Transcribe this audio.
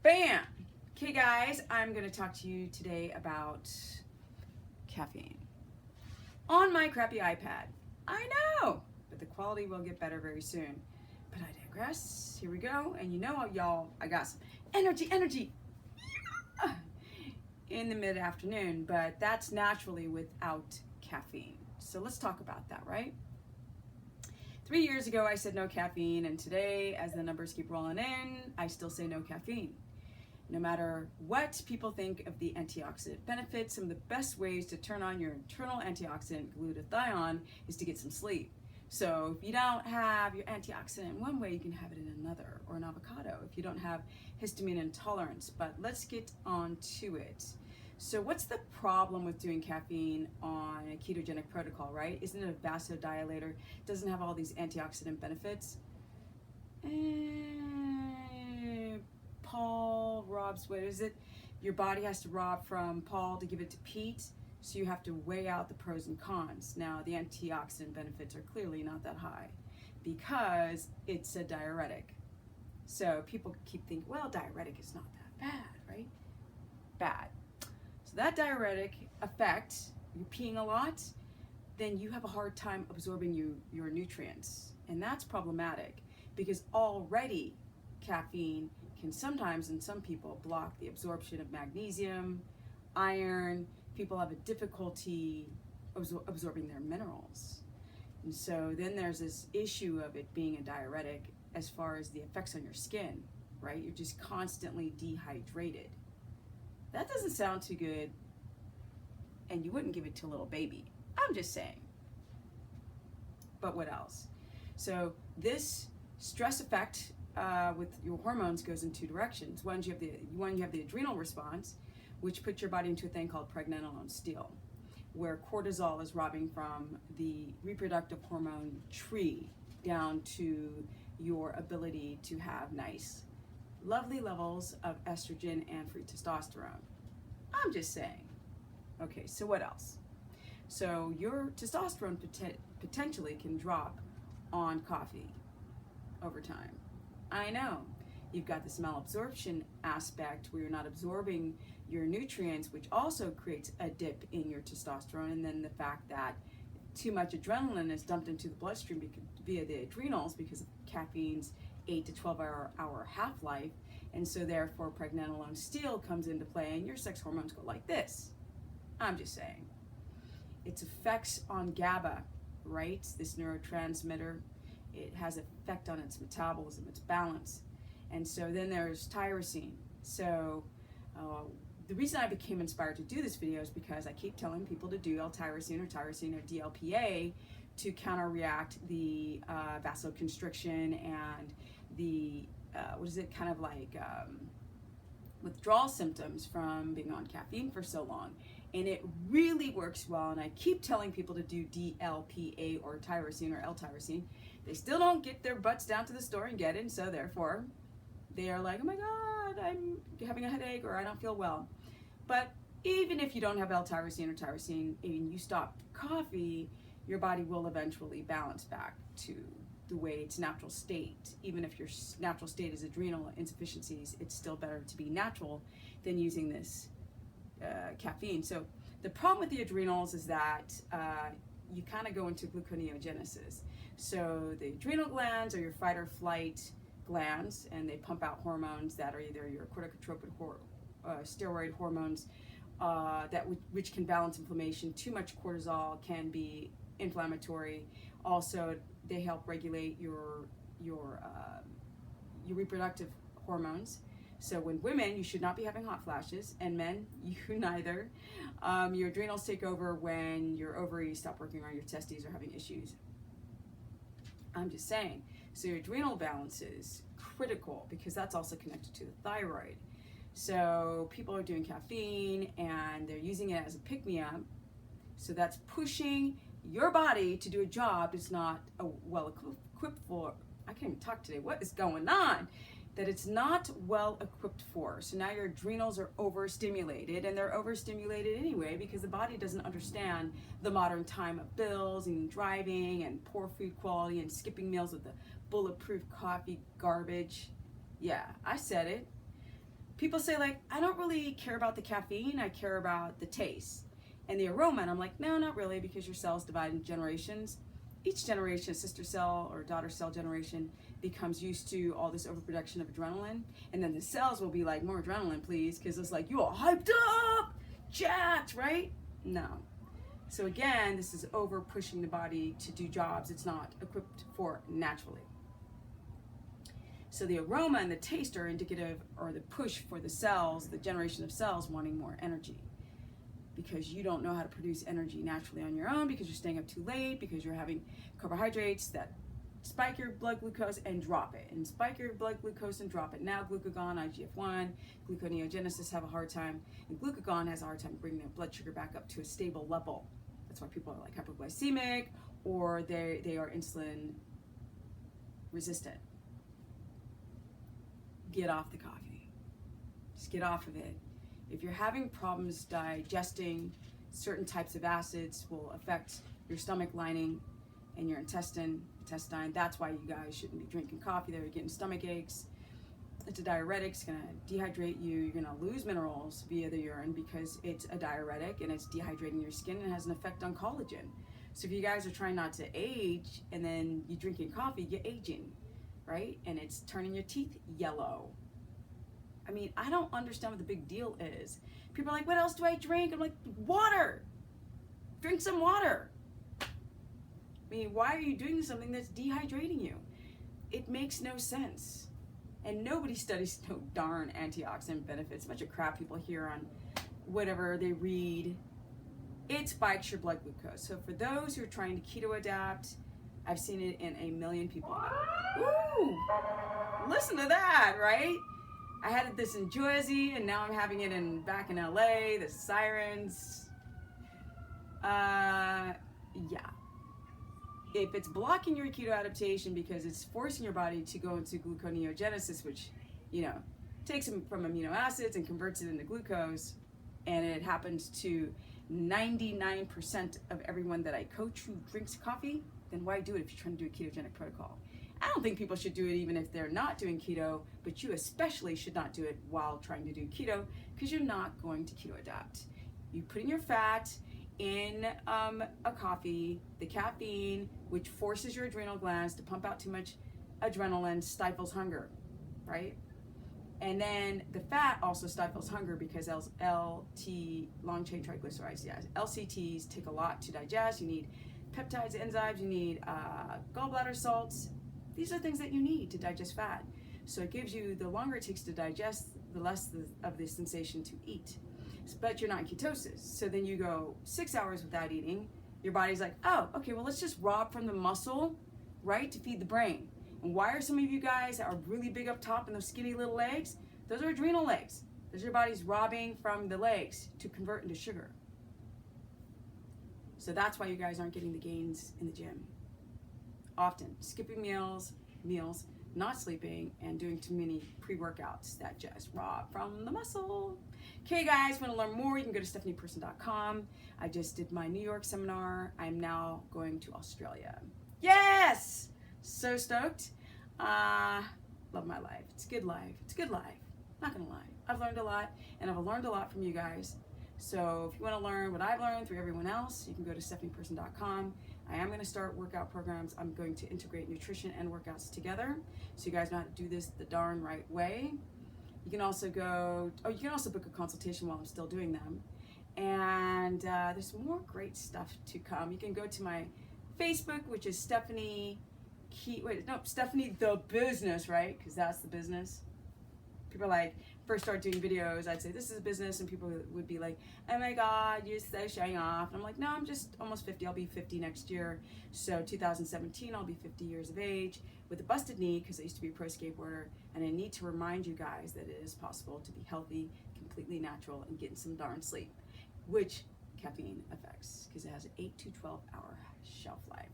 Bam! Okay guys, I'm going to talk to you today about caffeine. On my crappy iPad. I know, but the quality will get better very soon. But I digress. Here we go. And you know, y'all, I got some energy in the mid-afternoon, but that's naturally without caffeine. So let's talk about that, right? 3 years ago, I said no caffeine, and today, as the numbers keep rolling in, I still say no caffeine. No matter what people think of the antioxidant benefits, some of the best ways to turn on your internal antioxidant glutathione is to get some sleep. So if you don't have your antioxidant in one way, you can have it in another, or an avocado if you don't have histamine intolerance. But let's get on to it. So what's the problem with doing caffeine on a ketogenic protocol, right? Isn't it a vasodilator? Doesn't have all these antioxidant benefits? Paul robs, what is it? Your body has to rob from Paul to give it to Pete, so you have to weigh out the pros and cons. Now, the antioxidant benefits are clearly not that high because it's a diuretic. So people keep thinking, well, diuretic is not that bad, right? Bad. So that diuretic effect, you're peeing a lot, then you have a hard time absorbing your nutrients. And that's problematic because already caffeine can sometimes, in some people, block the absorption of magnesium, iron. People have a difficulty absorbing their minerals. And so then there's this issue of it being a diuretic as far as the effects on your skin, right? You're just constantly dehydrated. That doesn't sound too good, and you wouldn't give it to a little baby. I'm just saying. But what else? So this stress effect with your hormones goes in two directions. One, you have the adrenal response, which puts your body into a thing called pregnenolone steal, where cortisol is robbing from the reproductive hormone tree down to your ability to have nice, lovely levels of estrogen and free testosterone. I'm just saying. Okay, so what else? So your testosterone potentially can drop on coffee over time. I know. You've got this malabsorption aspect where you're not absorbing your nutrients, which also creates a dip in your testosterone, and then the fact that too much adrenaline is dumped into the bloodstream via the adrenals because of caffeine's 8 to 12 hour half-life, and so therefore pregnenolone steal comes into play and your sex hormones go like this. I'm just saying. Its effects on GABA, right? This neurotransmitter, it has an effect on its metabolism, its balance. And so then there's tyrosine. So the reason I became inspired to do this video is because I keep telling people to do L-tyrosine or tyrosine or DLPA to counteract the vasoconstriction and the, kind of like withdrawal symptoms from being on caffeine for so long. And it really works well, and I keep telling people to do DLPA or tyrosine or L-tyrosine. They still don't get their butts down to the store and get it, and so therefore they are like, oh my God, I'm having a headache or I don't feel well. But even if you don't have L-tyrosine or tyrosine and you stop coffee, your body will eventually balance back to the way its natural state. Even if your natural state is adrenal insufficiencies, it's still better to be natural than using this caffeine. So the problem with the adrenals is that you kind of go into gluconeogenesis. So the adrenal glands are your fight or flight glands, and they pump out hormones that are either your corticotropin steroid hormones which can balance inflammation. Too much cortisol can be inflammatory. Also, they help regulate your reproductive hormones. So when women, you should not be having hot flashes, and men, you neither. Your adrenals take over when your ovaries stop working or your testes are having issues. I'm just saying. So your adrenal balance is critical because that's also connected to the thyroid. So people are doing caffeine and they're using it as a pick-me-up. So that's pushing your body to do a job it's not well equipped for. I can't even talk today. What is going on? That it's not well equipped for. So now your adrenals are overstimulated, and they're overstimulated anyway because the body doesn't understand the modern time of bills and driving and poor food quality and skipping meals with the bulletproof coffee garbage. Yeah, I said it. people say like, I don't really care about the caffeine, I care about the taste and the aroma. And I'm like, no, not really, because your cells divide into generations. Each generation, sister cell or daughter cell generation, becomes used to all this overproduction of adrenaline. And then the cells will be like, more adrenaline, please, because it's like, you all hyped up, jacked, right? No. So again, this is over pushing the body to do jobs it's not equipped for naturally. So the aroma and the taste are indicative, or the push for the cells, the generation of cells wanting more energy. Because you don't know how to produce energy naturally on your own, because you're staying up too late, because you're having carbohydrates that spike your blood glucose and drop it, and spike your blood glucose and drop it. Now glucagon, IGF-1, gluconeogenesis have a hard time, and glucagon has a hard time bringing their blood sugar back up to a stable level. That's why people are like hypoglycemic, or they are insulin resistant. Get off the coffee. Just get off of it. If you're having problems digesting, certain types of acids will affect your stomach lining and your intestine. That's why you guys shouldn't be drinking coffee. They're getting stomach aches. It's a diuretic. It's going to dehydrate you. You're going to lose minerals via the urine because it's a diuretic and it's dehydrating your skin and has an effect on collagen. So if you guys are trying not to age and then you're drinking coffee, you're aging, right? And it's turning your teeth yellow. I mean, I don't understand what the big deal is. People are like, what else do I drink? I'm like, water. Drink some water. I mean, why are you doing something that's dehydrating you? It makes no sense. And nobody studies no darn antioxidant benefits. A bunch of crap people hear on whatever they read. It spikes your blood glucose. So for those who are trying to keto adapt, I've seen it in 1 million people. Ooh, listen to that, right? I had this in Jersey, and now I'm having it back in LA. The sirens. Yeah. If it's blocking your keto adaptation because it's forcing your body to go into gluconeogenesis, which, takes them from amino acids and converts it into glucose, and it happens to 99% of everyone that I coach who drinks coffee, then why do it if you're trying to do a ketogenic protocol? I don't think people should do it even if they're not doing keto, but you especially should not do it while trying to do keto, because you're not going to keto adapt. You put in your fat in a coffee, the caffeine, which forces your adrenal glands to pump out too much adrenaline, stifles hunger, right? And then the fat also stifles hunger because LT, long chain triglycerides, LCTs take a lot to digest. You need peptides, enzymes, you need gallbladder salts. These are things that you need to digest fat. So it gives you, the longer it takes to digest, the less of the sensation to eat. But you're not in ketosis. So then you go 6 hours without eating. Your body's like, oh, okay, well, let's just rob from the muscle, right, to feed the brain. And why are some of you guys that are really big up top and those skinny little legs? Those are adrenal legs. Those are your body's robbing from the legs to convert into sugar. So that's why you guys aren't getting the gains in the gym. Often skipping meals, not sleeping, and doing too many pre-workouts that just rob from the muscle. Okay guys, want to learn more, you can go to stephanieperson.com. I just did my New York seminar. I'm now going to Australia. Yes! So stoked. Love my life. It's a good life. It's a good life. Not gonna lie. I've learned a lot, and I've learned a lot from you guys. So if you want to learn what I've learned through everyone else, you can go to stephanieperson.com. I am going to start workout programs. I'm going to integrate nutrition and workouts together, so you guys know how to do this the darn right way. You can also you can also book a consultation while I'm still doing them. And there's more great stuff to come. You can go to my Facebook, which is Stephanie the Business, right? Because that's the business. People are like, first start doing videos, I'd say this is a business, and people would be like, oh my God, you're so showing off. And I'm like, no, I'm just almost 50. I'll be 50 next year. So 2017, I'll be 50 years of age with a busted knee because I used to be a pro skateboarder. And I need to remind you guys that it is possible to be healthy, completely natural, and getting some darn sleep, which caffeine affects because it has an 8 to 12 hour shelf life.